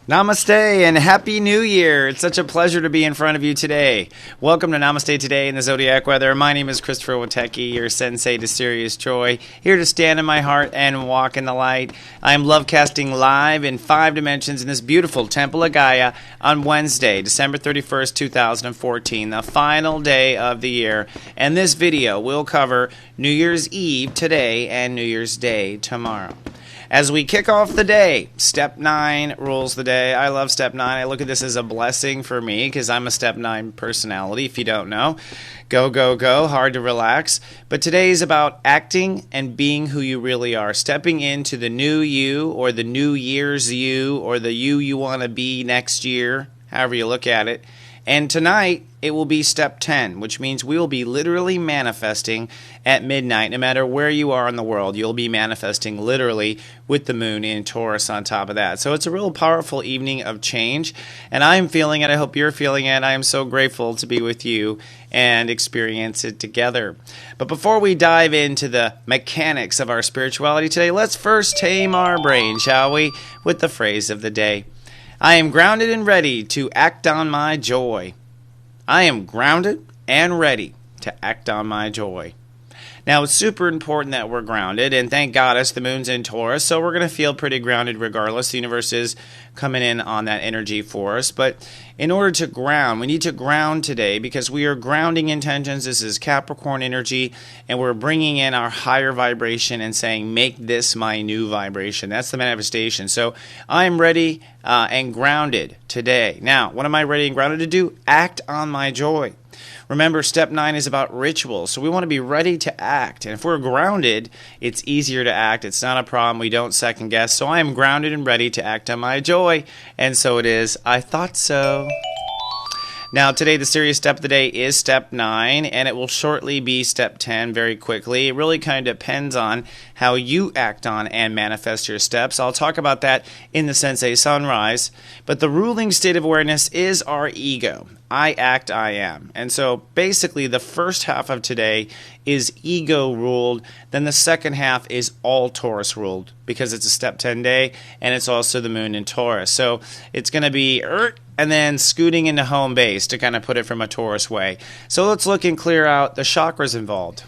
Namaste and Happy New Year. It's such a pleasure to be in front of you today. Welcome to Namaste Today in the Zodiac Weather. My name is Stepsº9, Witecki, your Sensei to Sirius Joy, here to stand in my heart and walk in the light. I am love casting live in 5 dimensions in this beautiful Temple of Gaia on Wednesday, December 31st, 2014, the final day of the year. And this video will cover New Year's Eve today and New Year's Day tomorrow. As we kick off the day, Step 9 rules the day. I love Step 9. I look at this as a blessing for me because I'm a Step 9 personality, if you don't know. Go, go, go. Hard to relax. But today is about acting and being who you really are. Stepping into the new you or the New Year's you or the you want to be next year, however you look at it. And tonight, it will be Step 10, which means we will be literally manifesting at midnight. No matter where you are in the world, you'll be manifesting literally with the moon in Taurus on top of that. So it's a real powerful evening of change, and I'm feeling it. I hope you're feeling it. I am so grateful to be with you and experience it together. But before we dive into the mechanics of our spirituality today, let's first tame our brain, shall we, with the phrase of the day. I am grounded and ready to act on my joy. I am grounded and ready to act on my joy. Now, it's super important that we're grounded, and thank Goddess, the moon's in Taurus, so we're going to feel pretty grounded regardless. The universe is coming in on that energy for us. But in order to ground, we need to ground today because we are grounding intentions. This is Capricorn energy, and we're bringing in our higher vibration and saying, make this my new vibration. That's the manifestation. So I'm ready and grounded today. Now, what am I ready and grounded to do? Act on my joy. Remember, Step 9 is about rituals, so we want to be ready to act. And if we're grounded, it's easier to act. It's not a problem. We don't second guess. So I am grounded and ready to act on my joy. And so it is. I thought so. Now, today, the serious step of the day is Step 9, and it will shortly be Step 10 very quickly. It really kind of depends on how you act on and manifest your steps. I'll talk about that in the Sensei Sunrise. But the ruling state of awareness is our ego. I act, I am. And so basically the first half of today is ego ruled. Then the second half is all Taurus ruled because it's a Step 10 day and it's also the moon in Taurus. So it's going to be and then scooting into home base to kind of put it from a Taurus way. So let's look and clear out the chakras involved.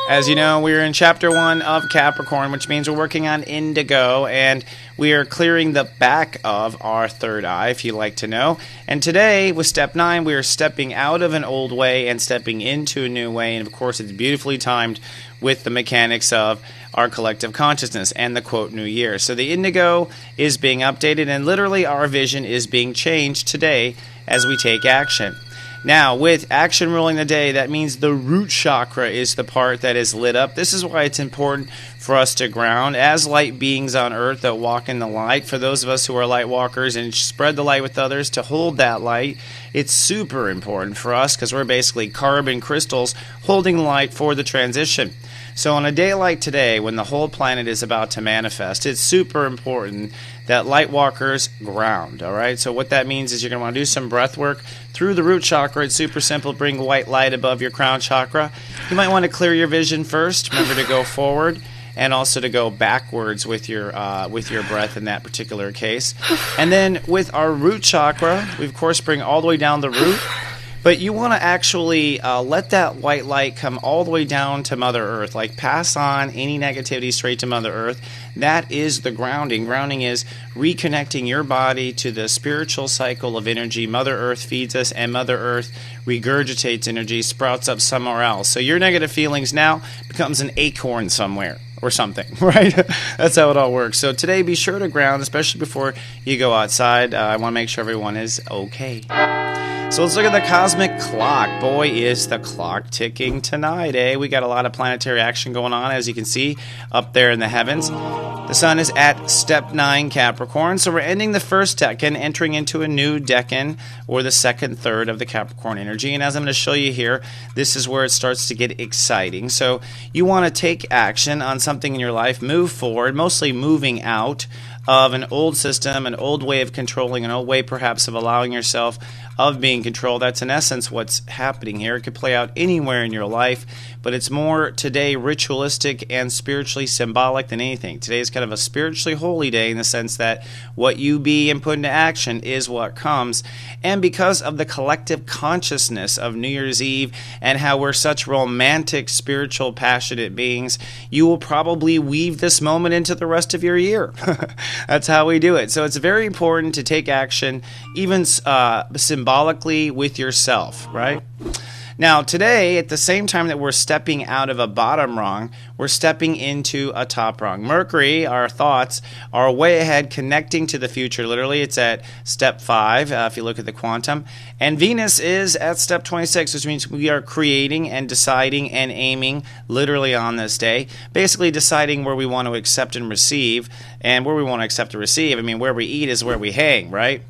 As you know, we're in Chapter 1 of Capricorn, which means we're working on indigo, and we are clearing the back of our third eye, if you like to know. And today, with Step 9, we are stepping out of an old way and stepping into a new way, and of course, it's beautifully timed with the mechanics of our collective consciousness and the quote New Year. So the indigo is being updated, and literally our vision is being changed today as we take action. Now, with action ruling the day, that means the root chakra is the part that is lit up. This is why it's important for us to ground as light beings on earth that walk in the light. For those of us who are light walkers and spread the light with others, to hold that light, it's super important for us because we're basically carbon crystals holding light for the transition. So on a day like today, when the whole planet is about to manifest, it's super important that light walkers ground, all right? So what that means is you're going to want to do some breath work through the root chakra. It's super simple. Bring white light above your crown chakra. You might want to clear your vision first. Remember to go forward and also to go backwards with your breath in that particular case. And then with our root chakra, we of course bring all the way down the root. But you want to actually let that white light come all the way down to Mother Earth, like pass on any negativity straight to Mother Earth. That is the grounding. Grounding is reconnecting your body to the spiritual cycle of energy. Mother Earth feeds us, and Mother Earth regurgitates energy, sprouts up somewhere else. So your negative feelings now becomes an acorn somewhere or something, right? That's how it all works. So today, be sure to ground, especially before you go outside. I want to make sure everyone is okay. So let's look at the cosmic clock. Boy, is the clock ticking tonight, eh? We got a lot of planetary action going on, as you can see, up there in the heavens. The sun is at Step 9 Capricorn, so we're ending the first decan, entering into a new decan, or the second third of the Capricorn energy. And as I'm going to show you here, this is where it starts to get exciting. So you want to take action on something in your life, move forward, mostly moving out of an old system, an old way of controlling, an old way perhaps of allowing yourself of being controlled. That's in essence what's happening here. It could play out anywhere in your life, but it's more today ritualistic and spiritually symbolic than anything. Today is kind of a spiritually holy day in the sense that what you be and put into action is what comes. And because of the collective consciousness of New Year's Eve and how we're such romantic, spiritual, passionate beings, you will probably weave this moment into the rest of your year. That's how we do it. So it's very important to take action, even symbolically with yourself, right? Now, today, at the same time that we're stepping out of a bottom rung, we're stepping into a top rung. Mercury, our thoughts, are way ahead, connecting to the future. Literally, it's at step 5, if you look at the quantum. And Venus is at step 26, which means we are creating and deciding and aiming literally on this day, basically deciding where we want to accept and receive. And where we want to accept and receive, I mean, where we eat is where we hang, right?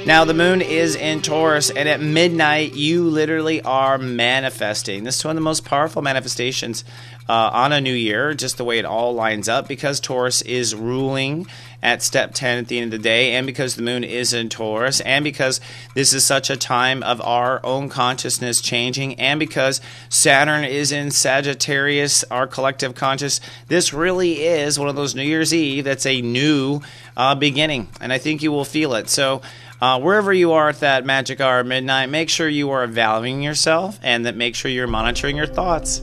Now, the moon is in Taurus, and at midnight, you literally are manifesting. This is one of the most powerful manifestations on a new year, just the way it all lines up, because Taurus is ruling at step 10 at the end of the day, and because the moon is in Taurus, and because this is such a time of our own consciousness changing, and because Saturn is in Sagittarius, our collective conscious. This really is one of those New Year's Eve that's a new beginning, and I think you will feel it. So wherever you are at that magic hour of midnight, make sure you are valuing yourself and that make sure you're monitoring your thoughts.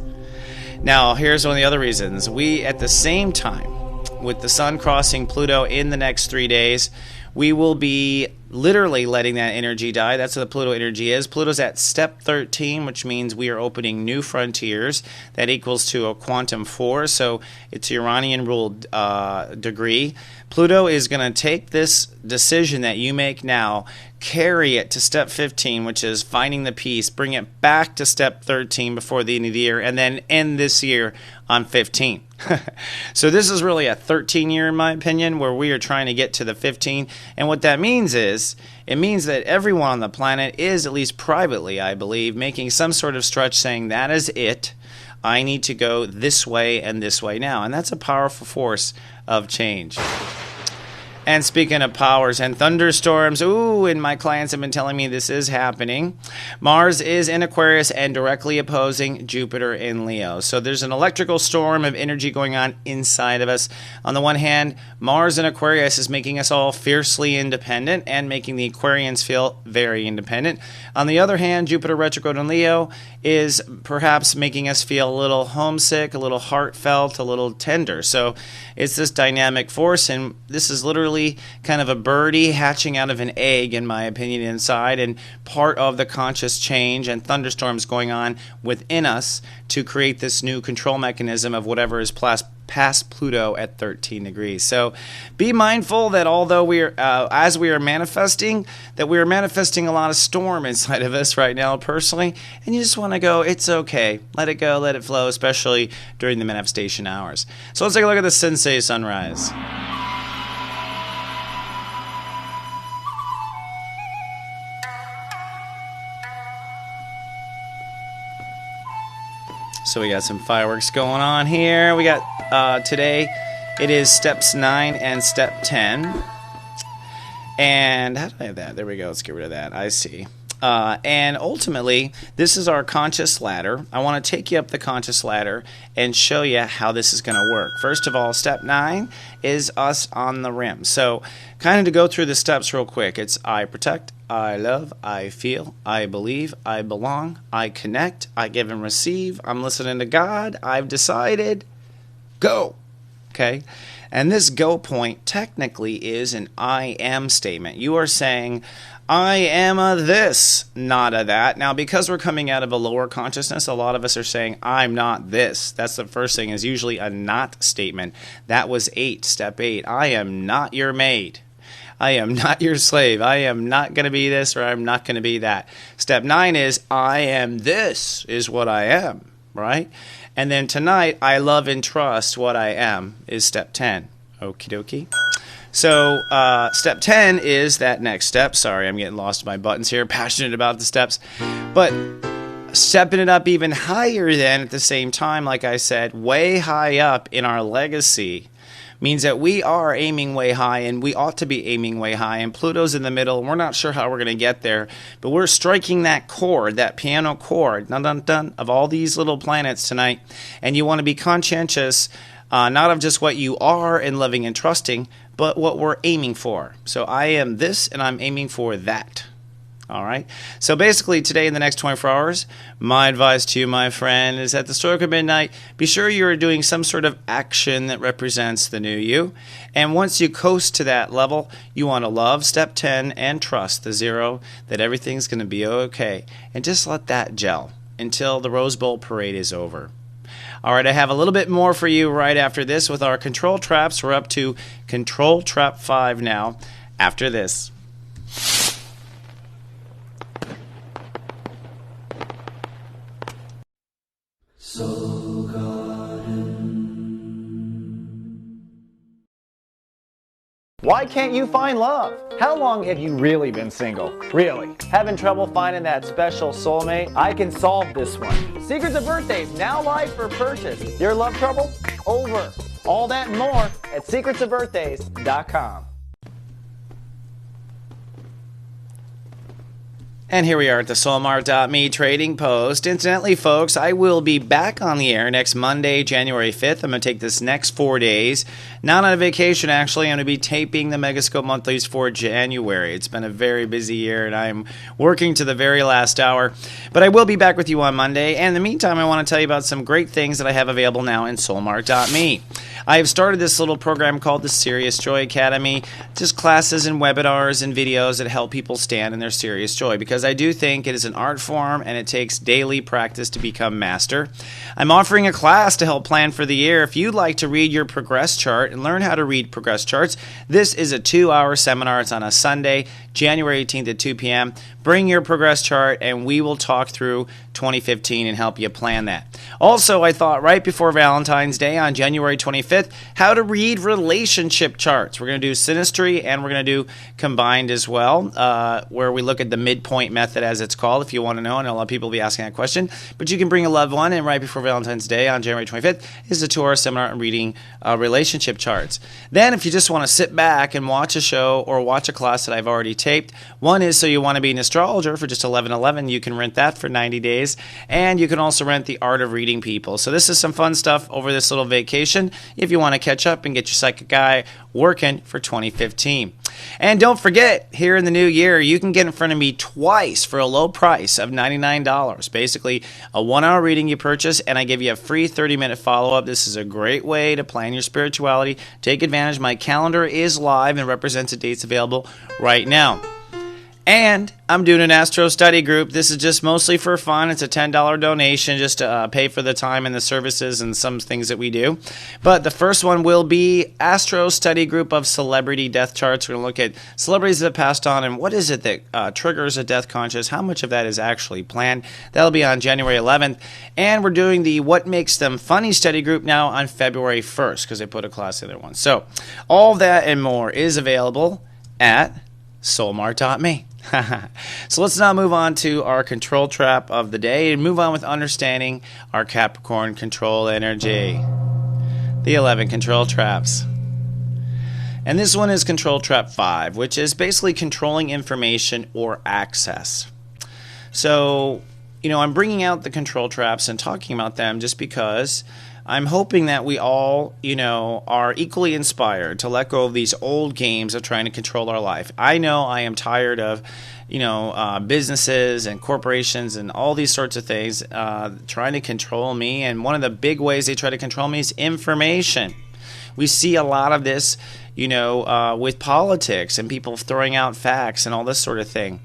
Now, here's one of the other reasons. We, at the same time, with the sun crossing Pluto in the next 3 days, we will be literally letting that energy die. That's what the Pluto energy is. Pluto's at step 13, which means we are opening new frontiers. That equals to a quantum 4, so it's Uranian-ruled degree. Pluto is going to take this decision that you make now, carry it to step 15, which is finding the peace, bring it back to step 13 before the end of the year, and then end this year on 15. So this is really a 13 year, in my opinion, where we are trying to get to the 15. And what that means is, it means that everyone on the planet is, at least privately, I believe, making some sort of stretch saying, that is it. I need to go this way and this way now. And that's a powerful force of change. And speaking of powers and thunderstorms, and my clients have been telling me this is happening. Mars is in Aquarius and directly opposing Jupiter in Leo. So there's an electrical storm of energy going on inside of us. On the one hand, Mars in Aquarius is making us all fiercely independent and making the Aquarians feel very independent. On the other hand, Jupiter retrograde in Leo is perhaps making us feel a little homesick, a little heartfelt, a little tender. So it's this dynamic force, and this is literally kind of a birdie hatching out of an egg, in my opinion, inside, and part of the conscious change and thunderstorms going on within us to create this new control mechanism of whatever is past Pluto at 13 degrees. So be mindful that although we are, as we are manifesting, that we are manifesting a lot of storm inside of us right now personally, and you just want to go, it's okay. Let it go, let it flow, especially during the manifestation hours. So let's take a look at the Sensei sunrise. So we got some fireworks going on here. We got today, it is steps 9 and step 10. And how do I have that? There we go. Let's get rid of that. I see. And ultimately, this is our conscious ladder. I want to take you up the conscious ladder and show you how this is going to work. First of all, step 9 is us on the rim. So kind of to go through the steps real quick. It's I protect, I love, I feel, I believe, I belong, I connect, I give and receive, I'm listening to God, I've decided, go. Okay? And this go point technically is an I am statement. You are saying, I am a this, not a that. Now, because we're coming out of a lower consciousness, a lot of us are saying, I'm not this. That's the first thing, is usually a not statement. That was 8, step 8. I am not your maid. I am not your slave. I am not going to be this, or I'm not going to be that. Step 9 is, I am this, is what I am, right? And then tonight, I love and trust what I am, is step 10. Okie dokie. So step 10 is that next step. Sorry, I'm getting lost in my buttons here, passionate about the steps. But stepping it up even higher then at the same time, like I said, way high up in our legacy, means that we are aiming way high, and we ought to be aiming way high, and Pluto's in the middle, and we're not sure how we're going to get there, but we're striking that chord, that piano chord, dun dun dun, of all these little planets tonight, and you want to be conscientious, not of just what you are in loving and trusting, but what we're aiming for. So I am this, and I'm aiming for that. All right. So basically today in the next 24 hours, my advice to you, my friend, is at the stroke of midnight, be sure you're doing some sort of action that represents the new you. And once you coast to that level, you want to love step 10 and trust the 0 that everything's going to be okay. And just let that gel until the Rose Bowl parade is over. All right, I have a little bit more for you right after this with our control traps. We're up to control trap 5 now after this. Why can't you find love? How long have you really been single? Really? Having trouble finding that special soulmate? I can solve this one. Secrets of Birthdays, now live for purchase. Your love trouble? Over. All that and more at secretsofbirthdays.com. And here we are at the soulmart.me trading post. Incidentally, folks, I will be back on the air next Monday, January 5th. I'm going to take this next 4 days. Not on a vacation, actually. I'm going to be taping the Megascope Monthlies for January. It's been a very busy year, and I'm working to the very last hour. But I will be back with you on Monday. And in the meantime, I want to tell you about some great things that I have available now in soulmart.me. I have started this little program called the Sirius Joy Academy. Just classes and webinars and videos that help people stand in their serious joy, because I do think it is an art form and it takes daily practice to become master. I'm offering a class to help plan for the year. If you'd like to read your progress chart and learn how to read progress charts, this is a 2-hour seminar. It's on a Sunday, January 18th at 2 p.m. Bring your progress chart and we will talk through 2015 and help you plan that. Also, I thought right before Valentine's Day on January 25th, how to read relationship charts. We're going to do synastry and we're going to do combined as well, where we look at the midpoint method, as it's called, if you want to know. And a lot of people will be asking that question. But you can bring a loved one, and right before Valentine's Day on January 25th is a 2-hour seminar on reading relationship charts. Then, if you just want to sit back and watch a show or watch a class that I've already taped, one is So You Want to Be an Astrologer for just $11.11. You can rent that for 90 days. And you can also rent The Art of Reading People. So this is some fun stuff over this little vacation if you want to catch up and get your psychic eye working for 2015. And don't forget, here in the new year, you can get in front of me twice for a low price of $99. Basically, a 1-hour reading you purchase, and I give you a free 30-minute follow-up. This is a great way to plan your spirituality. Take advantage. My calendar is live and represents the dates available right now. And I'm doing an Astro Study group. This is just mostly for fun. It's a $10 donation just to pay for the time and the services and some things that we do. But the first one will be Astro Study group of celebrity death charts. We're going to look at celebrities that passed on and what is it that triggers a death conscious. How much of that is actually planned? That'll be on January 11th. And we're doing the What Makes Them Funny study group now on February 1st because they put a class in there once. So all that and more is available at soulmart.me. So let's now move on to our control trap of the day and move on with understanding our Capricorn control energy. The 11 control traps. And this one is control trap 5, which is basically controlling information or access. So, I'm bringing out the control traps and talking about them just because I'm hoping that we all, are equally inspired to let go of these old games of trying to control our life. I know I am tired of, businesses and corporations and all these sorts of things trying to control me. And one of the big ways they try to control me is information. We see a lot of this, with politics and people throwing out facts and all this sort of thing.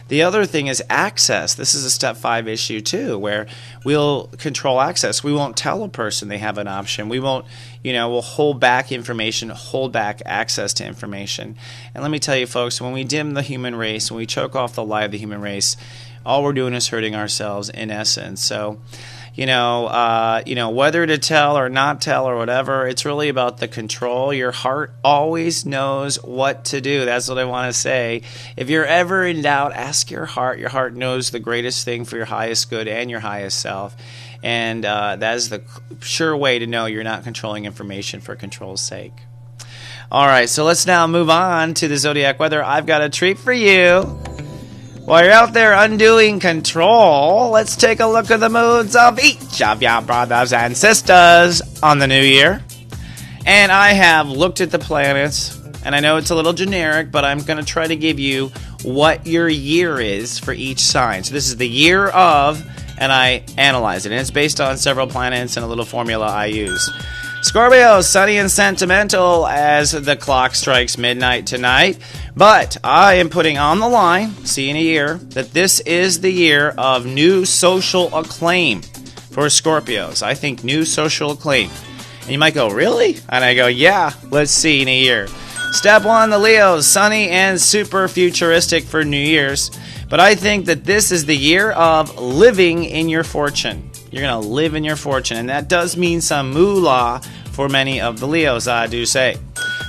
The other thing is access. This is a step 5 issue too, where we'll control access. We won't tell a person they have an option. We won't, we'll hold back information, hold back access to information. And let me tell you folks, when we dim the human race, when we choke off the light of the human race, all we're doing is hurting ourselves in essence. So, whether to tell or not tell or whatever, it's really about the control. Your heart always knows what to do. That's what I want to say. If you're ever in doubt, ask your heart. Your heart knows the greatest thing for your highest good and your highest self. And that is the sure way to know you're not controlling information for control's sake. All right, so let's now move on to the Zodiac weather. I've got a treat for you. While you're out there undoing control, let's take a look at the moods of each of your brothers and sisters on the new year. And I have looked at the planets, and I know it's a little generic, but I'm going to try to give you what your year is for each sign. So this is the year of, and I analyze it. And it's based on several planets and a little formula I use. Scorpio, sunny and sentimental as the clock strikes midnight tonight. But I am putting on the line, see in a year, that this is the year of new social acclaim for Scorpios. I think new social acclaim. And you might go, really? And I go, yeah, let's see in a year. Step 1, the Leos, sunny and super futuristic for New Year's. But I think that this is the year of living in your fortune. You're going to live in your fortune, and that does mean some moolah for many of the Leos, I do say.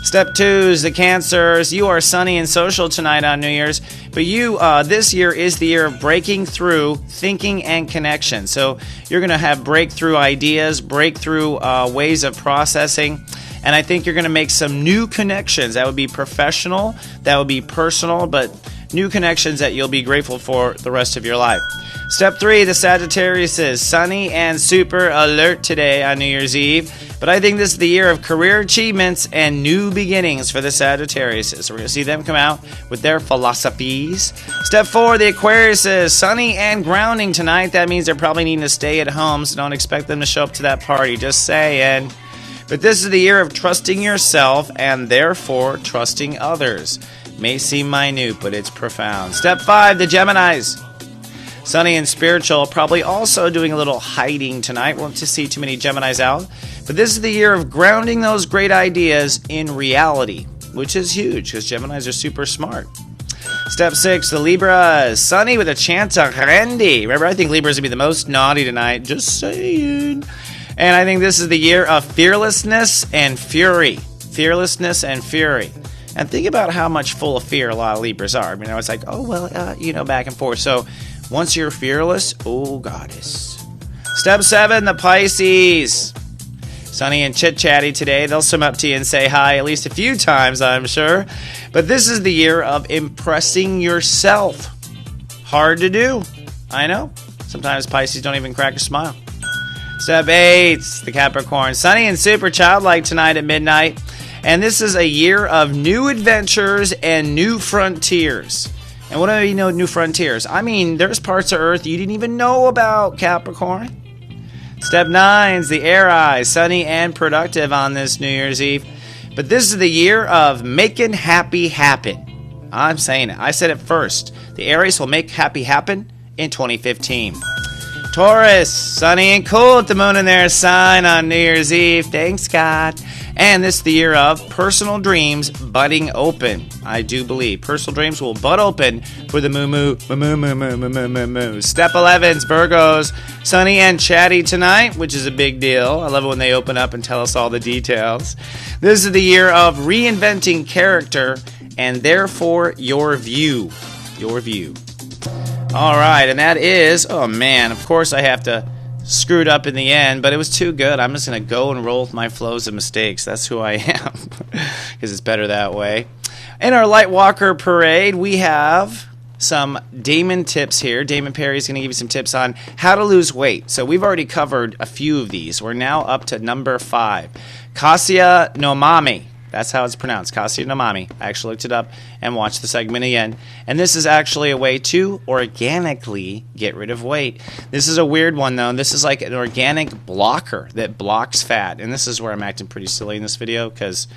Step 2 is the Cancers. You are sunny and social tonight on New Year's, but you, this year is the year of breaking through thinking and connection. So you're going to have breakthrough ideas, breakthrough ways of processing, and I think you're going to make some new connections. That would be professional, that would be personal, but new connections that you'll be grateful for the rest of your life. Step 3, the Sagittarius is sunny and super alert today on New Year's Eve. But I think this is the year of career achievements and new beginnings for the Sagittarius. So we're going to see them come out with their philosophies. Step 4, the Aquarius is sunny and grounding tonight. That means they're probably needing to stay at home, so don't expect them to show up to that party. Just saying. But this is the year of trusting yourself and therefore trusting others. May seem minute, but it's profound. Step 5, the Geminis. Sunny and spiritual, probably also doing a little hiding tonight. Won't to see too many Geminis out. But this is the year of grounding those great ideas in reality, which is huge because Geminis are super smart. Step 6, the Libras. Sunny with a chance of Rendi. Remember, I think Libras will be the most naughty tonight. Just saying. And I think this is the year of fearlessness and fury. Fearlessness and fury. And think about how much full of fear a lot of Libras are. I mean, it's like, oh, well, back and forth. So once you're fearless, oh, goddess. Step 7, the Pisces. Sunny and chit-chatty today. They'll swim up to you and say hi at least a few times, I'm sure. But this is the year of impressing yourself. Hard to do. I know. Sometimes Pisces don't even crack a smile. Step 8, the Capricorn. Sunny and super childlike tonight at midnight. And this is a year of new adventures and new frontiers. And what do I mean, new frontiers? I mean, there's parts of Earth you didn't even know about, Capricorn. Step 9 is the Aries, sunny and productive on this New Year's Eve. But this is the year of making happy happen. I'm saying it. I said it first. The Aries will make happy happen in 2015. Taurus, sunny and cool at the moon in their sign on New Year's Eve. Thanks, God. And this is the year of personal dreams budding open. I do believe personal dreams will bud open for the moo. Step 11's Virgos, sunny and chatty tonight, which is a big deal. I love it when they open up and tell us all the details. This is the year of reinventing character and therefore your view. Your view. All right, and that is, oh man, of course I have to screw it up in the end, but it was too good. I'm just going to go and roll with my flows and mistakes. That's who I am, because it's better that way. In our Light Walker Parade, we have some Damon tips here. Damon Perry is going to give you some tips on how to lose weight. So we've already covered a few of these. We're now up to number 5. Kasya Nomami. That's how it's pronounced, Kasya Nomami. I actually looked it up and watched the segment again. And this is actually a way to organically get rid of weight. This is a weird one, though. This is like an organic blocker that blocks fat. And this is where I'm acting pretty silly in this video because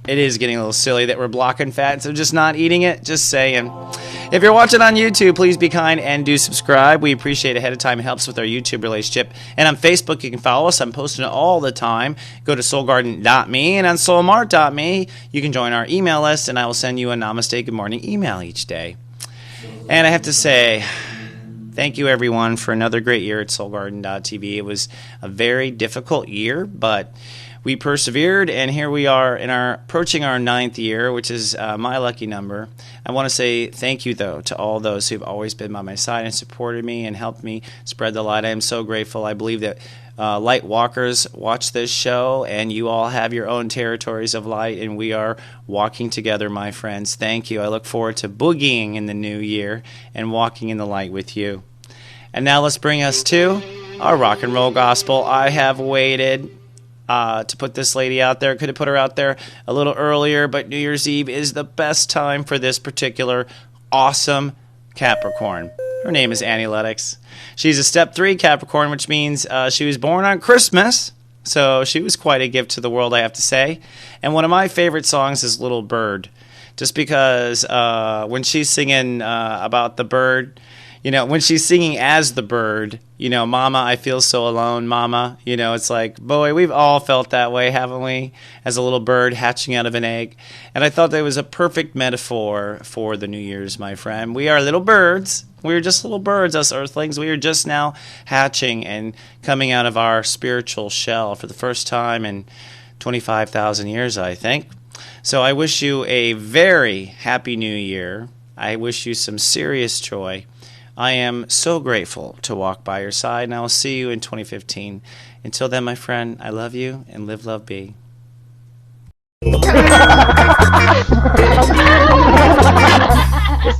it is getting a little silly that we're blocking fat instead of just not eating it. Just saying. If you're watching on YouTube, please be kind and do subscribe. We appreciate it ahead of time. It helps with our YouTube relationship. And on Facebook, you can follow us. I'm posting it all the time. Go to soulgarden.me, and on soulmart.me, you can join our email list, and I will send you a Namaste Good Morning email each day. And I have to say, thank you, everyone, for another great year at soulgarden.tv. It was a very difficult year, but we persevered, and here we are approaching our 9th year, which is my lucky number. I want to say thank you, though, to all those who've always been by my side and supported me and helped me spread the light. I am so grateful. I believe that light walkers watch this show, and you all have your own territories of light, and we are walking together, my friends. Thank you. I look forward to boogieing in the new year and walking in the light with you. And now let's bring us to our rock and roll gospel. I have waited to put this lady out there. Could have put her out there a little earlier, but New Year's Eve is the best time for this particular awesome Capricorn. Her name is Annie Lennox. She's a step 3 Capricorn, which means she was born on Christmas, so she was quite a gift to the world, I have to say. And one of my favorite songs is Little Bird, just because when she's singing about the bird, you know, when she's singing as the bird, you know, Mama, I feel so alone, Mama. You know, it's like, boy, we've all felt that way, haven't we? As a little bird hatching out of an egg. And I thought that was a perfect metaphor for the New Year's, my friend. We are little birds. We are just little birds, us earthlings. We are just now hatching and coming out of our spiritual shell for the first time in 25,000 years, I think. So I wish you a very happy New Year. I wish you some serious joy. I am so grateful to walk by your side, and I will see you in 2015. Until then, my friend, I love you, and live, love, be. This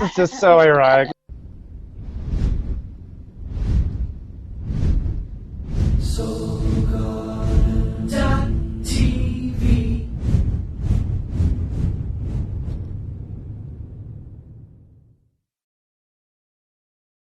is just so ironic. So